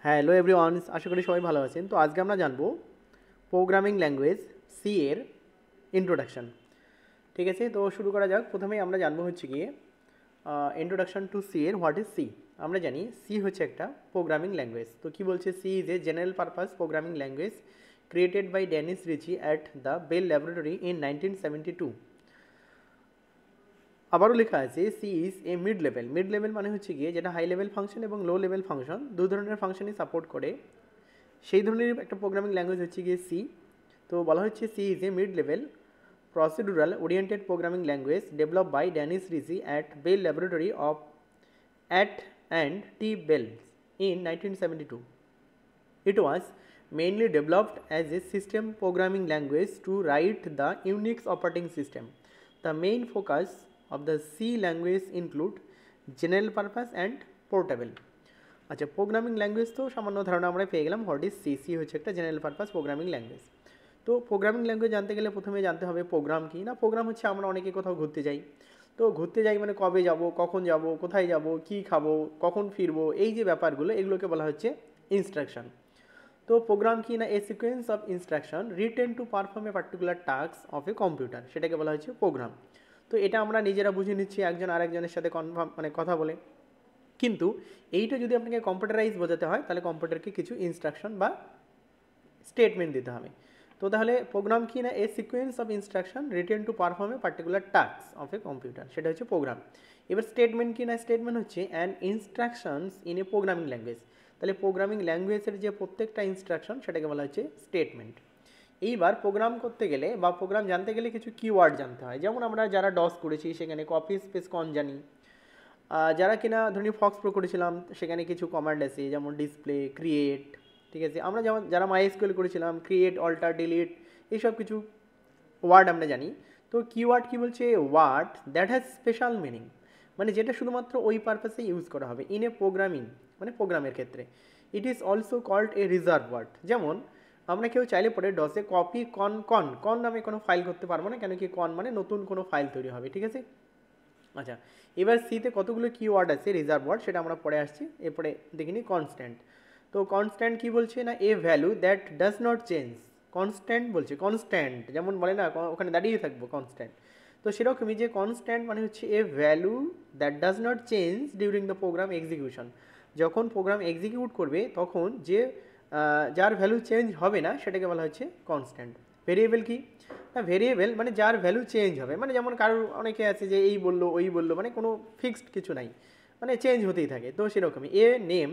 Hello everyone, আশা করি সবাই ভালো আছেন। তো আজকে আমরা জানবো প্রোগ্রামিং ল্যাঙ্গুয়েজ সি এর ইন্ট্রোডাকশন। ঠিক আছে, তো শুরু করা যাক। প্রথমেই আমরা জানবো হচ্ছে গিয়ে ইন্ট্রোডাকশন টু সি এর হোয়াট ইজ সি। আমরা জানি সি হচ্ছে একটা প্রোগ্রামিং ল্যাঙ্গুয়েজ। তো কি বলছে, C is a general purpose programming language created by Dennis Ritchie at the Bell laboratory in 1972। আবারও লেখা আছে C is a mid level. Mid level মানে হচ্ছে গিয়ে যেটা হাই লেভেল ফাংশন এবং লো লেভেল ফাংশন দু ধরনের ফাংশনই সাপোর্ট করে, সেই ধরনের একটা প্রোগ্রামিং ল্যাঙ্গুয়েজ হচ্ছে গিয়ে সি। তো বলা হচ্ছে C is a mid level procedural oriented programming language developed by Dennis Ritchie at Bell Laboratory of at and T. Bell in 1972. It was mainly developed as a system programming language to write the Unix operating system. The main focus of the C language include general purpose and portable. আচ্ছা, programming language তো সামান্য ধারণা আমরা পেয়ে গেলাম। What is C. C হচ্ছে একটা general purpose programming language. তো প্রোগ্রামিং ল্যাঙ্গুয়েজ জানতে গেলে প্রথমে জানতে হবে প্রোগ্রাম কী। না, প্রোগ্রাম হচ্ছে আমরা অনেকে কোথাও ঘুরতে যাই। তো ঘুরতে যাই মানে কবে যাব, কখন যাব, কোথায় যাব, কী খাবো, কখন ফিরবো, এই যে ব্যাপারগুলো এগুলোকে বলা হচ্ছে ইনস্ট্রাকশন। তো প্রোগ্রাম কি না, a sequence of instruction written to perform a particular task of a computer, সেটাকে বলা হচ্ছে প্রোগ্রাম। তো এটা আমরা নিজেরা বুঝে নিচ্ছি একজন আরেকজনের সাথে কনফার্ম মানে কথা বলে। কিন্তু এইটা যদি আপনাকে কম্পিউটারাইজ বোঝাতে হয় তাহলে কম্পিউটারকে কিছু ইনস্ট্রাকশন বা স্টেটমেন্ট দিতে হবে। তো তাহলে প্রোগ্রাম কি না, a sequence of instruction written to perform a particular task of a computer, সেটা হচ্ছে প্রোগ্রাম। এবার স্টেটমেন্ট কি না, স্টেটমেন্ট হচ্ছে an instructions in a programming language. তাহলে প্রোগ্রামিং ল্যাঙ্গুয়েজের যে প্রত্যেকটা ইনস্ট্রাকশন সেটাকে বলা হচ্ছে স্টেটমেন্ট। এইবার প্রোগ্রাম করতে গেলে বা প্রোগ্রাম জানতে গেলে কিছু কিওয়ার্ড জানতে হয়। যেমন আমরা যারা ডস করেছি সেখানে কপি স্পেস কন জানি। যারা কিনা ধরুন ফক্স প্রো করেছিলাম সেখানে কিছু কমান্ড আছে, যেমন ডিসপ্লে, ক্রিয়েট। ঠিক আছে, আমরা যেমন যারা মাইএসকিউএল করেছিলাম ক্রিয়েট, অল্টার, ডিলিট, এইসব কিছু ওয়ার্ড আমরা জানি। তো কিওয়ার্ড কি বলছে, word that has special meaning, মানে যেটা শুধুমাত্র ওই পারপাসে ইউজ করা হবে ইন এ প্রোগ্রামিং, মানে প্রোগ্রামের ক্ষেত্রে। It is also called a reserve word. যেমন আমরা কেউ চাইলে পরে ডসে কপি কন কন কন নামে কোনো ফাইল করতে পারবো না, কেন কি কন মানে নতুন কোনো ফাইল তৈরি হবে। ঠিক আছে, আচ্ছা এবার সিতে কতগুলো কিওয়ার্ড আছে রিজার্ভ ওয়ার্ড সেটা আমরা পরে আসছি। এরপরে দেখিনি কনস্ট্যান্ট। তো কনস্ট্যান্ট কি বলছে না, a value that does not change. Constant বলছে, কনস্ট্যান্ট যেমন বলে না ওখানে দাঁড়িয়ে থাকবো কনস্ট্যান্ট। তো সেরকমই যে কনস্ট্যান্ট মানে হচ্ছে a value that does not change during the program execution. যখন প্রোগ্রাম এক্সিকিউট করবে তখন যে যার ভ্যালু চেঞ্জ হবে না সেটাকে বলা হচ্ছে কনস্ট্যান্ট। ভেরিয়েবল কি না, ভেরিয়েবল মানে যার ভ্যালু চেঞ্জ হবে, মানে যেমন কারোর অনেকে আছে যে এই বললো ওই বললো, মানে কোনো ফিক্সড কিছু নাই, মানে চেঞ্জ হতেই থাকে। তো সেরকমই a name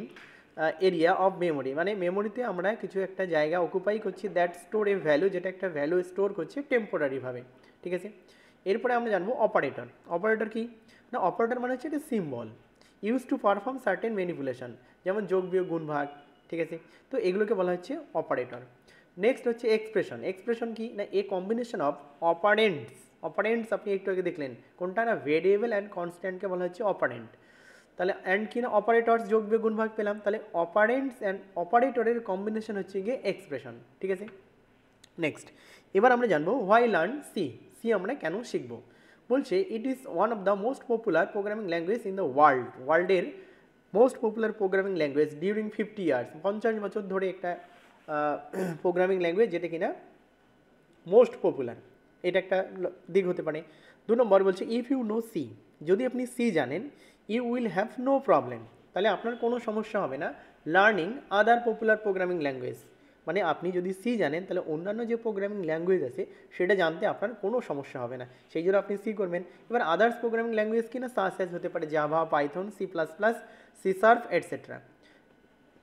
area of memory, মানে মেমোরিতে আমরা কিছু একটা জায়গা অকুপাই করছি, দ্যাট স্টোর এ ভ্যালু, যেটা একটা ভ্যালু স্টোর করছে টেম্পোরারিভাবে। ঠিক আছে, এরপরে আমরা জানবো অপারেটর। অপারেটর কি না, অপারেটর মানে হচ্ছে একটা symbol use to perform certain manipulation, যেমন যোগ বিয়োগ গুণ ভাগ। ঠিক আছে, তো এগুলোকে বলা হচ্ছে অপারেটর। নেক্সট হচ্ছে এক্সপ্রেশন। এক্সপ্রেশন কি না, এ কম্বিনেশন অফ অপারেন্টস। অপারেন্টস আপনি একটু আগে দেখলেন কোনটা না, ভেরিয়েবল অ্যান্ড কনস্ট্যান্টকে বলা হচ্ছে অপারেন্ট। তাহলে অ্যান্ড কি না, অপারেটরস যোগ বিয়োগ গুণ ভাগ পেলাম, তাহলে অপারেন্টস অ্যান্ড অপারেটরের কম্বিনেশন হচ্ছে গিয়ে এক্সপ্রেশন। ঠিক আছে, নেক্সট এবার আমরা জানবো হোয়াই লার্ন সি। সি আমরা কেন শিখব। বলছে it is one of the most popular programming language in the world. ওয়ার্ল্ডের most popular programming language during 50 years, 50 বছর ধরে একটা প্রোগ্রামিং ল্যাঙ্গুয়েজ যেটা কিনা মোস্ট পপুলার, এটা একটা দিক হতে পারে। 2 নম্বর বলছে ইফ ইউ নো সি, যদি আপনি সি জানেন you will have no problem, তাহলে আপনার কোনো সমস্যা হবে না learning other popular programming language. মানে আপনি যদি সি জানেন তাহলে অন্যান্য যে প্রোগ্রামিং ল্যাঙ্গুয়েজ আছে সেটা জানতে আপনার কোনো সমস্যা হবে না, সেই জন্য আপনি সি করবেন। এবার আদার্স প্রোগ্রামিং ল্যাঙ্গুয়েজ কিনা সাস অ্যাজ হতে পারে Java, Python, C plus plus, C sharp etcetera.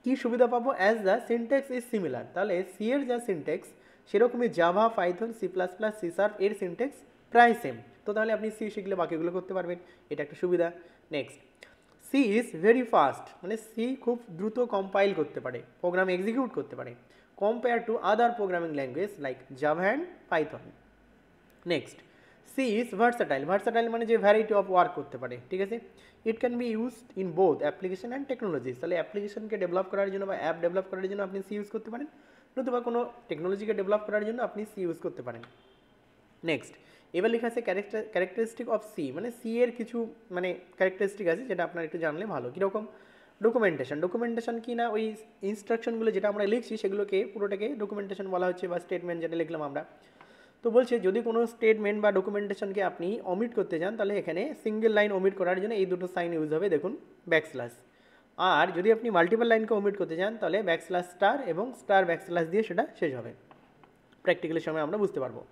কী সুবিধা পাবো, as the syntax is similar, তাহলে সি এর যা সিনট্যাক্স সেরকমই Java, Python, C plus plus, C sharp এর সিনট্যাক্স প্রায় সেম। তো তাহলে আপনি সি শিখলে বাকিগুলো করতে পারবেন, এটা একটা সুবিধা। Next C is very fast, মানে সি খুব দ্রুত কম্পাইল করতে পারে, প্রোগ্রাম এক্সিকিউট করতে পারে compare to other programming language like Java and Python. Next C is versatile. Versatile মানে যে ভ্যারাইটি অফ ওয়ার্ক করতে পারে। ঠিক আছে, it can be used in both application and technologies. তাহলে অ্যাপ্লিকেশনকে ডেভেলপ করার জন্য বা অ্যাপ ডেভেলপ করার জন্য আপনি সি ইউজ করতে পারেন, নতুবা কোনো টেকনোলজিকে ডেভেলপ করার জন্য আপনি সি ইউজ করতে পারেন। নেক্সট এবার লেখা আছে ক্যারেক্টারিস্টিক অফ সি, মানে সি এর কিছু মানে ক্যারেক্টারিস্টিক আছে যেটা আপনার একটু জানলে ভালো। কীরকম ডকুমেন্টেশন কি না, ওই ইনস্ট্রাকশনগুলো যেটা আমরা লিখছি সেগুলোকে পুরোটাকে ডকুমেন্টেশন বলা হচ্ছে, বা স্টেটমেন্ট যেটা লিখলাম আমরা। তো বলছে যদি কোনো স্টেটমেন্ট বা ডকুমেন্টেশনকে আপনি অমিট করতে চান তাহলে এখানে সিঙ্গেল লাইন অমিট করার জন্য এই দুটো সাইন ইউজ হবে, দেখুন ব্যাকস্ল্যাশ। আর যদি আপনি মাল্টিপল লাইনকে অমিট করতে চান তাহলে ব্যাকস্ল্যাশ স্টার এবং স্টার ব্যাকস্ল্যাশ দিয়ে সেটা শেষ হবে। প্র্যাকটিক্যালের সময় আমরা বুঝতে পারবো।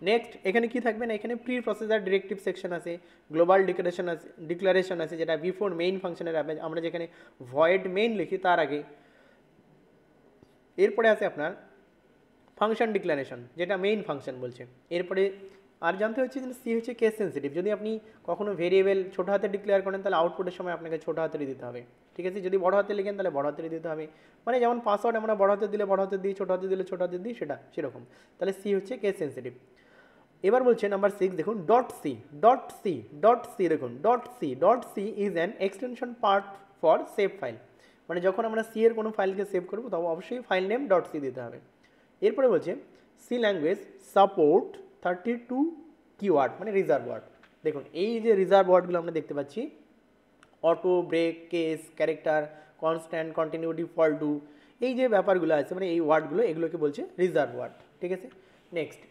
নেক্সট এখানে কি থাকবে না, এখানে প্রি প্রসেসর ডিরেক্টিভ সেকশন আছে, গ্লোবাল ডিক্লারেশন আছে যেটা বিফোর মেইন ফাংশনের আমরা যেখানে ভয়েড মেইন লিখি তার আগে। এরপরে আছে আপনার ফাংশন ডিক্লারেশন যেটা মেইন ফাংশন বলছে। এরপরে আর জানতে হচ্ছে যে সি হচ্ছে কেস সেন্সিটিভ, যদি আপনি কখনো ভেরিয়েবল ছোটো হাতে ডিক্লেয়ার করেন তাহলে আউটপুটের সময় আপনাকে ছোটো হাতেরই দিতে হবে, ঠিক আছে। যদি বড় হাতে লিখেন তাহলে বড় হাতেরই দিতে হবে, মানে যেমন পাসওয়ার্ড আমরা বড় হাতে দিলে বড় হাতে দিই, ছোটো হাতে দিলে ছোটো হাতে দিই, সেটা সেরকম। তাহলে সি হচ্ছে কেস সেন্সিটিভ। এবার বলছে নাম্বার 6 দেখুন dot C is an extension part for save file, মানে যখন আমরা সি এর কোনো ফাইলকে সেভ করবো তবে অবশ্যই ফাইল নেম ডট সি দিতে হবে। এরপরে বলছে সি ল্যাঙ্গুয়েজ সাপোর্ট 32 কিওয়ার্ড, মানে রিজার্ভ ওয়ার্ড। দেখুন এই যে রিজার্ভ ওয়ার্ডগুলো আমরা দেখতে পাচ্ছি, auto, break, case, character, constant, continue, default, do, এই যে ব্যাপারগুলো আছে মানে এই ওয়ার্ডগুলো, এগুলোকে বলছে রিজার্ভ ওয়ার্ড, ঠিক আছে। নেক্সট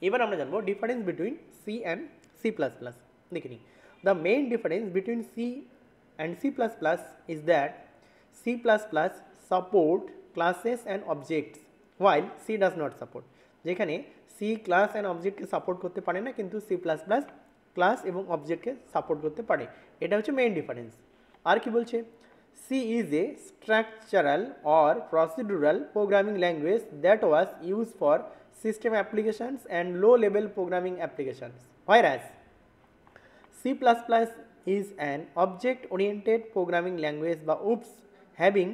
এবার আমরা জানবো difference between C and C plus plus. দেখে নিই, the main difference between C and C plus plus is that C plus plus support classes and objects while C does not support. যেখানে C class and অবজেক্টকে support করতে পারে না, কিন্তু C plus plus class এবং অবজেক্টকে support করতে পারে। এটা হচ্ছে মেইন ডিফারেন্স। আর কি বলছে, C is a structural or procedural programming language that was use for system applications and low-level programming applications, whereas C++ is an object-oriented programming language by OOPS, having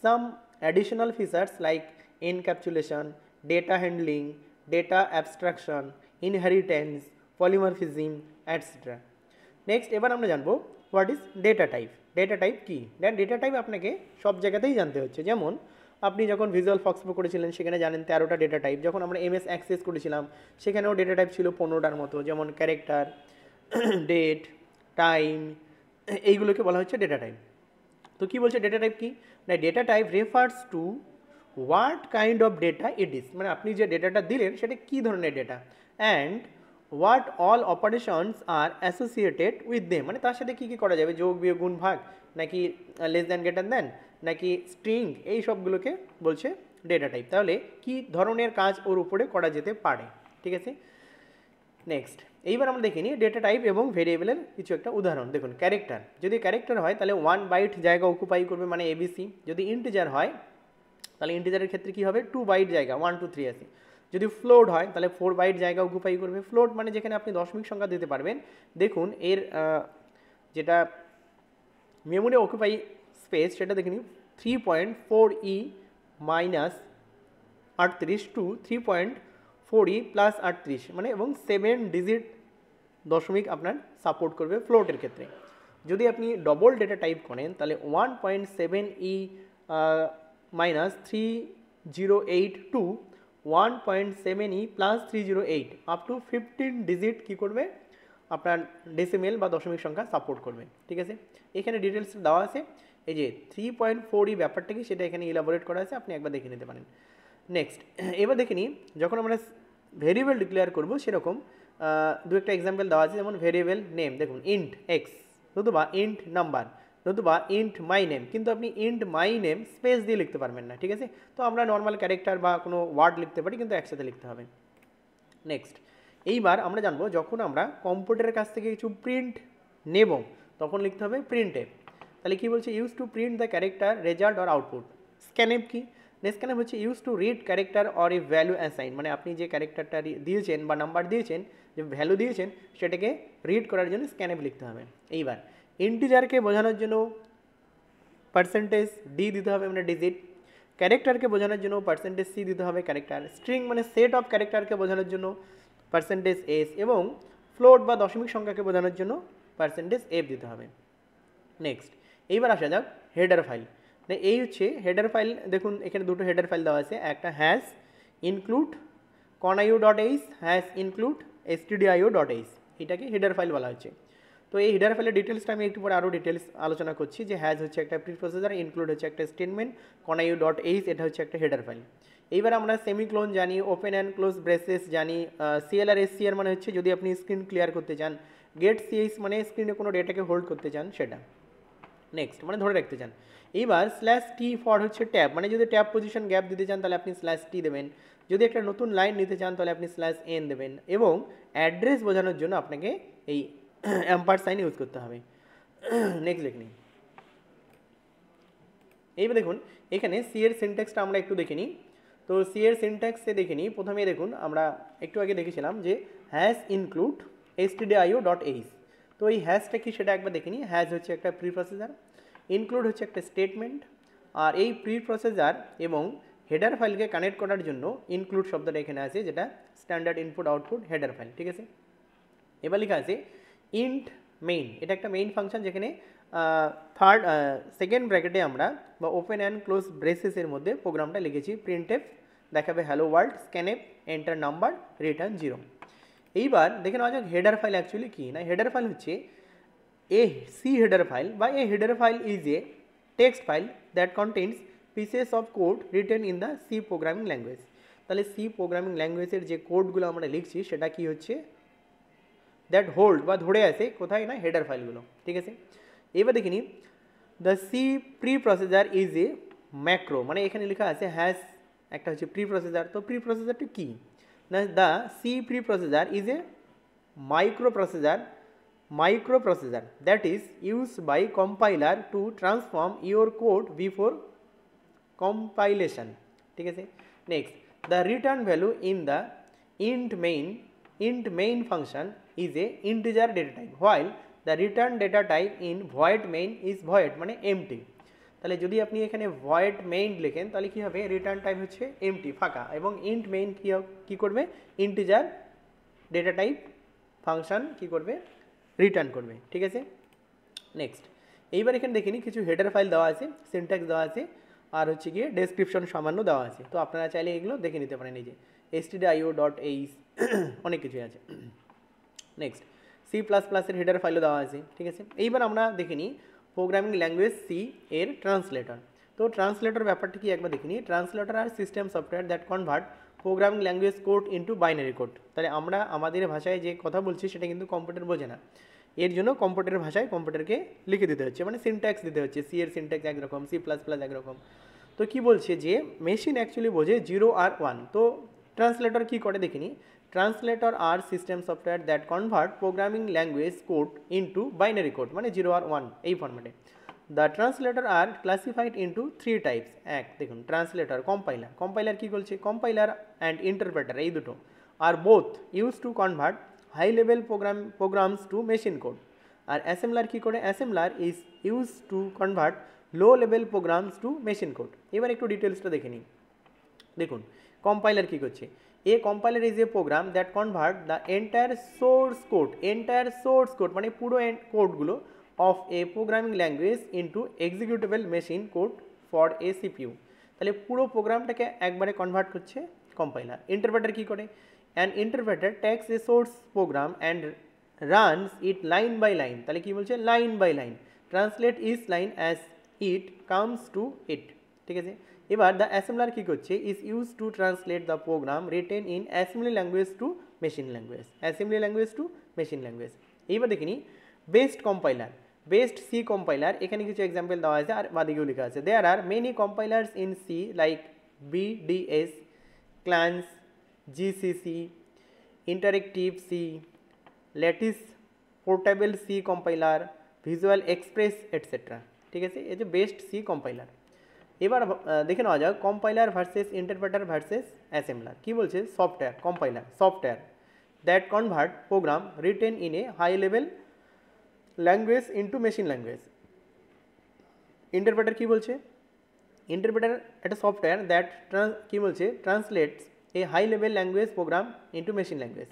some additional features like encapsulation, data handling, data abstraction, inheritance, polymorphism, etc. Next এবার আমরা জানবো what is data type. Data type কী? Data type আপনাকে সব জায়গাতেই জানতে হচ্ছে। যেমন আপনি যখন ভিজুয়াল ফক্স প্রো করেছিলেন সেখানে জানেন 13টা ডেটা টাইপ, যখন আমরা এমএস অ্যাক্সেস করেছিলাম সেখানেও ডেটা টাইপ ছিল 15টার মতো, যেমন ক্যারেক্টার, ডেট, টাইম, এইগুলোকে বলা হচ্ছে ডেটা টাইপ। তো কী বলছে ডেটা টাইপ কী না, data type refers to what kind of data it is, মানে আপনি যে ডেটাটা দিলেন সেটা কী ধরনের data, and what all operations R associated with them, মানে তার সাথে কী কী করা যাবে, যোগ, বিয়োগ, গুণ, ভাগ, নাকি লেস দ্যান, গ্রেটার দ্যান, নাকি স্ট্রিং, এই সবগুলোকে বলছে ডেটা টাইপ। তাহলে কি ধরনের কাজ ওর উপরে করা যেতে পারে, ঠিক আছে। নেক্সট এইবার আমরা দেখে নিই ডেটা টাইপ এবং ভেরিয়েবলের কিছু একটা উদাহরণ। দেখুন ক্যারেক্টার, যদি ক্যারেক্টার হয় তাহলে 1 বাইট জায়গা অকুপাই করবে, মানে এবিসি। যদি ইন্টিজার হয় তাহলে ইন্টিজারের ক্ষেত্রে কী হবে, 2 বাইট জায়গা, 1 2 3 আছে। যদি ফ্লোট হয় তাহলে 4 বাইট জায়গা অকুপাই করবে। ফ্লোট মানে যেখানে আপনি দশমিক সংখ্যা দিতে পারবেন। দেখুন এর যেটা মেমোরি অকুপাই স্পেস সেটা দেখে নিই, 3.4e minus 38 two 3.4e plus 38, মানে এবং 7 ডিজিট দশমিক আপনার সাপোর্ট করবে ফ্লোটের ক্ষেত্রে। যদি আপনি ডবল ডেটা টাইপ করেন তাহলে 1.7e minus 308 to 1.7e plus 308 up to 15 digit কী করবে আপনার ডেসিমেল বা দশমিক সংখ্যা সাপোর্ট করবে, ঠিক আছে। এখানে ডিটেলস দেওয়া আছে, এই যে 3.4e ব্যাপারটা কি সেটা এখানে ইলাবোরেট করা আছে, আপনি একবার দেখে নিতে পারেন। নেক্সট এবার দেখে নিই যখন আমরা ভেরিয়েবল ডিক্লেয়ার করবো সেরকম দু একটা এক্সাম্পল দেওয়া আছে, যেমন ভেরিয়েবল নেম, দেখুন ইন্ট এক্স নতুবা ইন্ট নাম্বার নতুবা ইন্ট মাই নেম, কিন্তু আপনি ইন্ট মাই নেম স্পেস দিয়ে লিখতে পারবেন না, ঠিক আছে। তো আমরা নর্মাল ক্যারেক্টার বা কোনো ওয়ার্ড লিখতে পারি, কিন্তু একসাথে লিখতে হবে। নেক্সট এইবার আমরা জানবো যখন আমরা কম্পিউটারের কাছ থেকে কিছু প্রিন্ট নেব তখন লিখতে হবে প্রিন্টএফ। তাহলে কী বলছে, use to print the character, result or output. Scanf কি, স্ক্যানএফ হচ্ছে use to read character or a value assign, মানে আপনি যে ক্যারেক্টারটা দিয়েছেন বা নাম্বার দিয়েছেন, যে ভ্যালু দিয়েছেন সেটাকে রিড করার জন্য স্ক্যানএফ লিখতে হবে। এইবার ইন্টিজারকে বোঝানোর জন্য পার্সেন্টেজ ডি দিতে হবে, মানে ডিজিট। ক্যারেক্টারকে বোঝানোর জন্য পার্সেন্টেজ সি দিতে হবে, ক্যারেক্টার। স্ট্রিং মানে সেট অফ ক্যারেক্টারকে বোঝানোর জন্য পার্সেন্টেজ এস, এবং ফ্লোট বা দশমিক সংখ্যাকে বোঝানোর জন্য পার্সেন্টেজ এফ দিতে হবে। নেক্সট এইবার আসা যাক হেডার ফাইল। এই হচ্ছে হেডার ফাইল। দেখুন এখানে দুটো হেডার ফাইল দেওয়া আছে, একটা hash include conio.h hash include stdio.h, এটাকে হেডার ফাইল বলা হচ্ছে। তো এই হেডার ফাইলের ডিটেলসটা আমি একটু পরে আরও ডিটেলস আলোচনা করছি, যে হ্যাজ হচ্ছে একটা প্রি প্রসেসর, ইনক্লুড হচ্ছে একটা স্টেটমেন্ট, কনাইউ ডট এইচ এটা হচ্ছে একটা হেডার ফাইল। এইবার আমরা সেমিক্লোন জানি, ওপেন অ্যান্ড ক্লোজ ব্রেসেস জানি, সিএল আর এসসিআর মানে হচ্ছে যদি আপনি স্ক্রিন ক্লিয়ার করতে চান, গেট সিএইচ মানে স্ক্রিনে কোনো ডেটাকে হোল্ড করতে চান সেটা, নেক্সট মানে ধরে রাখতে চান। এইবার স্ল্যাশ টি ফর হচ্ছে ট্যাব, মানে যদি ট্যাব পজিশন গ্যাপ দিতে চান তাহলে আপনি স্ল্যাশ টি দেবেন, যদি একটা নতুন লাইন নিতে চান তাহলে আপনি স্ল্যাশ এন দেবেন, এবং অ্যাড্রেস বোঝানোর জন্য আপনাকে এই অ্যাম্পার সাইন ইউজ করতে হবে। নেক্সট দেখে নিই। এইবার দেখুন এখানে সি এর সিনট্যাক্সটা আমরা একটু দেখে নিই। তো সি এর সিনট্যাক্সে দেখে নিই, প্রথমে দেখুন আমরা একটু আগে দেখেছিলাম যে hash include stdio dot H. তো এই হ্যাশটা কি সেটা একবার দেখে নিই। হ্যাশ হচ্ছে একটা প্রি প্রসেসর, ইনক্লুড হচ্ছে একটা স্টেটমেন্ট, আর এই প্রি প্রসেসর এবং হেডার ফাইলকে কানেক্ট করার জন্য ইনক্লুড শব্দটা এখানে আছে, যেটা standard input output header file, ঠিক আছে। এবার লেখা আছে ইন্ট মেইন, এটা একটা মেইন ফাংশন, যেখানে সেকেন্ড ব্র্যাকেটে আমরা বা ওপেন অ্যান্ড ক্লোজ ব্রেসেসের মধ্যে প্রোগ্রামটা লিখেছি, প্রিন্টএফ দেখাবে hello world, scanf enter number, return 0। এইবার দেখে নেওয়া যাক হেডার ফাইল অ্যাকচুয়ালি কী না। হেডার ফাইল হচ্ছে এ সি হেডার ফাইল বা a header file is a text file that contains pieces of code written in the C programming language. তাহলে C programming ল্যাঙ্গুয়েজের যে কোডগুলো আমরা লিখছি সেটা কি হচ্ছে, দ্যাট হোল্ড বা ধরে আছে কোথায় না হেডার ফাইলগুলো, ঠিক আছে। এবার দেখে নিই, the C preprocessor is a macro, মানে এখানে লেখা আছে হ্যাশ একটা হচ্ছে প্রি প্রসেসর। তো প্রি প্রসেসরটি কী না, the C preprocessor is a microprocessor that is used by compiler to transform your code before compilation, ঠিক আছে। Next, the return value in the int main function is a integer data type while the return data type in void main is void মানে empty। তাহলে যদি আপনি এখানে void main লেখেন তাহলে কি হবে, রিটার্ন টাইপ হচ্ছে empty ফাঁকা, এবং int main কি করবে, integer data type ফাংশন কি করবে, রিটার্ন করবে, ঠিক আছে। নেক্সট, এইবার এখানে দেখে নিই কিছু হেডার ফাইল দেওয়া আছে, সিনট্যাক্স দেওয়া আছে, আর হচ্ছে গিয়ে ডেসক্রিপশন সামান্য দেওয়া আছে। তো আপনারা চাইলে এগুলো দেখে নিতে পারেন, এই যে stdio ডট এইচ অনেক কিছুই আছে। নেক্সট, সি প্লাস প্লাসের হেডার ফাইলও দেওয়া আছে, ঠিক আছে। এইবার আমরা দেখে নিই প্রোগ্রামিং ল্যাঙ্গুয়েজ সি এর ট্রান্সলেটর। তো ট্রান্সলেটর ব্যাপারটা কি একবার দেখে নিই। Translator are system software that convert programming language code into binary code. তাহলে আমরা আমাদের ভাষায় যে কথা বলছি সেটা কিন্তু কম্পিউটার বোঝে না, এর জন্য কম্পিউটারের ভাষায় কম্পিউটারকে লিখে দিতে হচ্ছে, মানে সিনট্যাক্স দিতে হচ্ছে। সি এর সিনট্যাক্স একরকম, সি প্লাস প্লাস একরকম। তো কী বলছে যে মেশিন অ্যাকচুয়ালি বোঝে 0 আর 1। তো ট্রান্সলেটর কী করে দেখিনি, translator are system software that convert programming language code into binary code, মানে 0 আর 1 এই ফরম্যাটে। The translator are classified into 3 types. এক দেখুন, ট্রান্সলেটর, কম্পাইলার কী বলছে, কম্পাইলার অ্যান্ড ইন্টারপ্রেটার এই দুটো আর both use to convert high level programs to machine code. আর অ্যাসেম্বলার কী করে, assembler is use to convert low level programs to machine code. এবার একটু ডিটেলসটা দেখে নিই। দেখুন কম্পাইলার কী করছে, a compiler is a program that convert the entire source code মানে পুরো কোডগুলো of a programming language into executable machine code for a CPU. তাহলে পুরো প্রোগ্রামটাকে একবারে কনভার্ট করছে কম্পাইলার। ইন্টারপ্রেটার কী করে, an interpreter takes a source program and runs it line by line. তাহলে কী বলছে, line by line, translate is line as it comes to it, ঠিক আছে। এবার দ্য অ্যাসেম্বলার কী করছে, is use to translate the program written in assembly language to machine language. এইবার দেখিনি best compiler, best C compiler, এখানে কিছু example দেওয়া আছে আর বাদিকেও লেখা আছে। There are many কম্পাইলার্স in C like BDS, Clang, GCC, interactive C, Lattice, portable C compiler, visual express etcetera, ঠিক আছে। এই যে বেস্ট সি কম্পাইলার। এবার দেখে নেওয়া যাক compiler versus interpreter versus assembler. কী বলছে, software that convert program written in a high level language into machine language. Interpreter কী বলছে, ইন্টারপ্রেটার একটা সফটওয়্যার দ্যাট কী বলছে, translates a high level language program into machine language.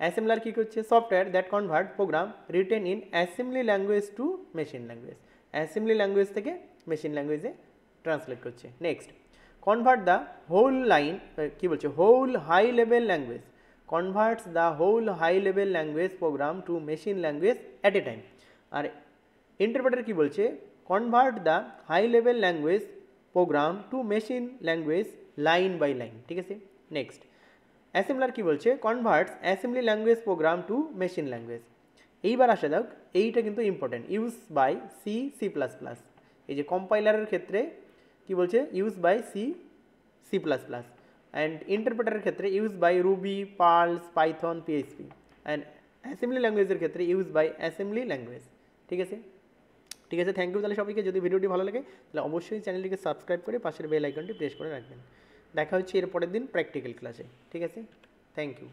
Assembler কী করছে, software that convert program written in assembly language to machine language. Assembly language থেকে machine ল্যাঙ্গুয়েজে translate করছে। Next, convert the whole line, কী বলছে, whole high level language, converts the whole high level language program to machine language at a time. আর interpreter কি বলছে, convert the high level language program to machine language line by line, ঠিক আছে। Next assembler কি বলছে, converts assembly language program to machine language. এইবার আসা যাক, এইটা কিন্তু important, use by C C plus plus. এই যে কম্পাইলারের ক্ষেত্রে কি বলছে, use by C C plus plus, and ইন্টারপ্রেটারের ক্ষেত্রে use by Ruby, Perls, Python, PHP, and assembly ল্যাঙ্গুয়েজের ক্ষেত্রে ইউজ বাই অ্যাসেম্বলি ল্যাঙ্গুয়েজ, ঠিক আছে। ঠিক আছে, থ্যাংক ইউ তাহলে সবাইকে। যদি ভিডিওটি ভালো লাগে তাহলে অবশ্যই চ্যানেলটিকে সাবস্ক্রাইব করে পাশের বেল আইকনটি প্রেস করে রাখবেন। দেখা হচ্ছে এর পরের দিন প্র্যাকটিক্যাল ক্লাসে, ঠিক আছে। Thank you.